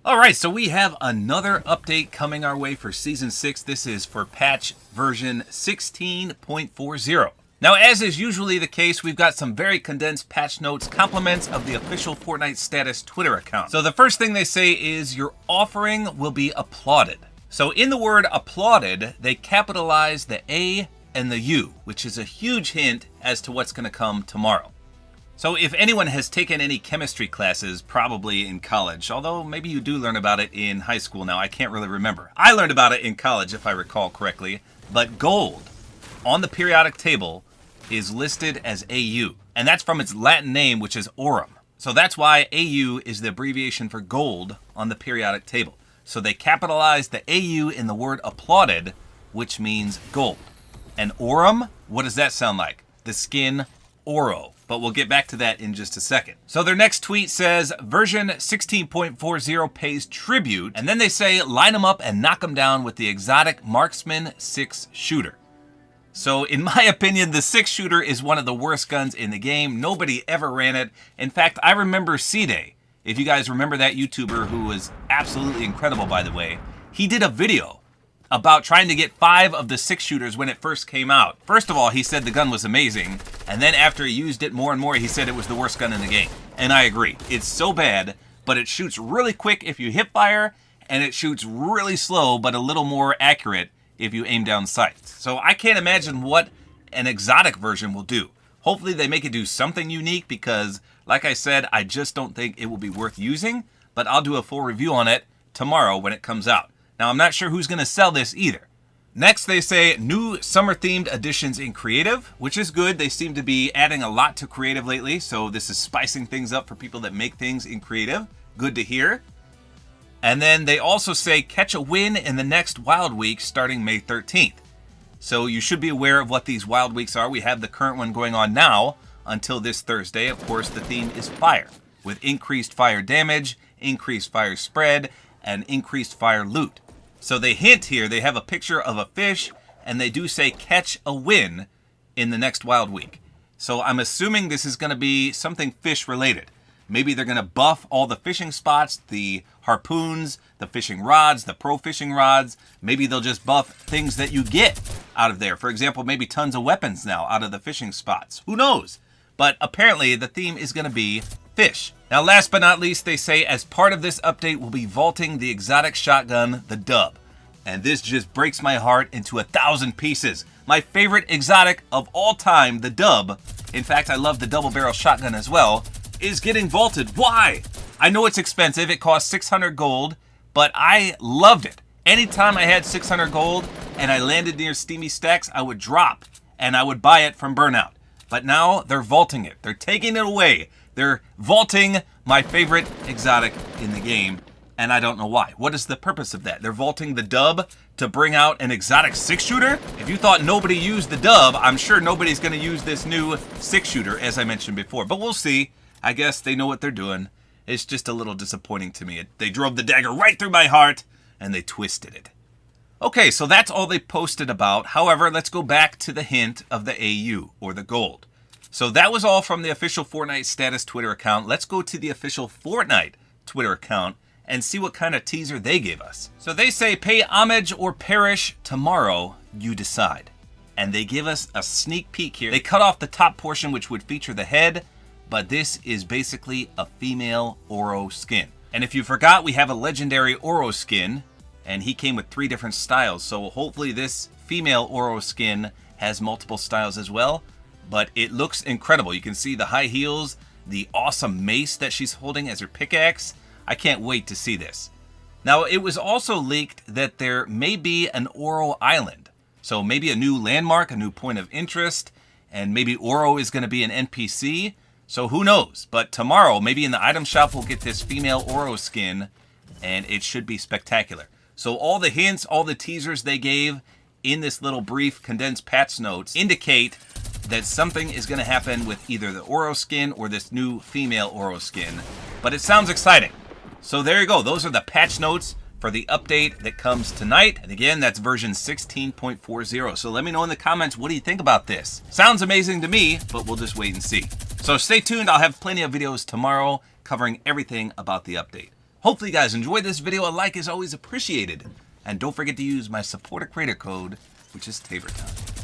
Alright, so we have another update coming our way for Season 6. This is for patch version 16.40. Now, as is usually the case, we've got some very condensed patch notes, compliments of the official Fortnite status Twitter account. So the first thing they say is, your offering will be applauded. So in the word applauded, they capitalize the A and the U, which is a huge hint as to what's going to come tomorrow. So if anyone has taken any chemistry classes, probably in college, although maybe you do learn about it in high school now, I can't really remember. I learned about it in college, if I recall correctly, but gold on the periodic table is listed as AU, and that's from its Latin name, which is aurum. So that's why AU is the abbreviation for gold on the periodic table. So they capitalized the AU in the word applauded, which means gold. And aurum, what does that sound like? The skin Oro. But we'll get back to that in just a second. So their next tweet says, version 16.40 pays tribute, and then they say, line them up and knock them down with the exotic Marksman 6 shooter. So in my opinion, the 6 shooter is one of the worst guns in the game. Nobody ever ran it. In fact, I remember C-Day. If you guys remember that YouTuber who was absolutely incredible, by the way, he did a video about trying to get 5 of the 6 shooters when it first came out. First of all, he said the gun was amazing, and then after he used it more and more, he said it was the worst gun in the game. And I agree. It's so bad, but it shoots really quick if you hip fire, and it shoots really slow, but a little more accurate if you aim down sights. So I can't imagine what an exotic version will do. Hopefully they make it do something unique because, like I said, I just don't think it will be worth using, but I'll do a full review on it tomorrow when it comes out. Now, I'm not sure who's going to sell this either. Next, they say new summer-themed additions in creative, which is good. They seem to be adding a lot to creative lately, so this is spicing things up for people that make things in creative. Good to hear. And then they also say catch a win in the next Wild Week starting May 13th. So you should be aware of what these Wild Weeks are. We have the current one going on now until this Thursday. Of course, the theme is fire, with increased fire damage, increased fire spread, and increased fire loot. So they hint here, they have a picture of a fish, and they do say catch a win in the next Wild Week. So I'm assuming this is going to be something fish related. Maybe they're going to buff all the fishing spots, the harpoons, the fishing rods, the pro fishing rods. Maybe they'll just buff things that you get out of there. For example, maybe tons of weapons now out of the fishing spots. Who knows? But apparently the theme is going to be fish. Now, last but not least, they say as part of this update, we'll be vaulting the exotic shotgun, the Dub. And this just breaks my heart into 1,000 pieces. My favorite exotic of all time, the Dub, in fact, I love the double barrel shotgun as well, is getting vaulted. Why? I know it's expensive. It costs 600 gold, but I loved it. Anytime I had 600 gold and I landed near Steamy Stacks, I would drop and I would buy it from Burnout. But now they're vaulting it. They're taking it away. They're vaulting my favorite exotic in the game, and I don't know why. What is the purpose of that? They're vaulting the Dub to bring out an exotic 6-shooter? If you thought nobody used the Dub, I'm sure nobody's going to use this new 6-shooter, as I mentioned before. But we'll see. I guess they know what they're doing. It's just a little disappointing to me. They drove the dagger right through my heart, and they twisted it. Okay, so that's all they posted about. However, let's go back to the hint of the AU, or the gold. So that was all from the official Fortnite status Twitter account. Let's go to the official Fortnite Twitter account and see what kind of teaser they gave us. So they say, pay homage or perish tomorrow, you decide. And they give us a sneak peek here. They cut off the top portion, which would feature the head, but this is basically a female Oro skin. And if you forgot, we have a legendary Oro skin, and he came with 3 different styles. So hopefully this female Oro skin has multiple styles as well. But it looks incredible. You can see the high heels, the awesome mace that she's holding as her pickaxe. I can't wait to see this. Now, it was also leaked that there may be an Oro Island. So maybe a new landmark, a new point of interest, and maybe Oro is going to be an NPC. So who knows? But tomorrow, maybe in the item shop, we'll get this female Oro skin, and it should be spectacular. So all the hints, all the teasers they gave in this little brief condensed patch notes indicate that something is going to happen with either the Oro skin or this new female Oro skin. But it sounds exciting. So there you go. Those are the patch notes for the update that comes tonight. And again, that's version 16.40. So let me know in the comments, what do you think about this? Sounds amazing to me, but we'll just wait and see. So stay tuned. I'll have plenty of videos tomorrow covering everything about the update. Hopefully you guys enjoyed this video. A like is always appreciated. And don't forget to use my Support-A-Creator code, which is Tabor time.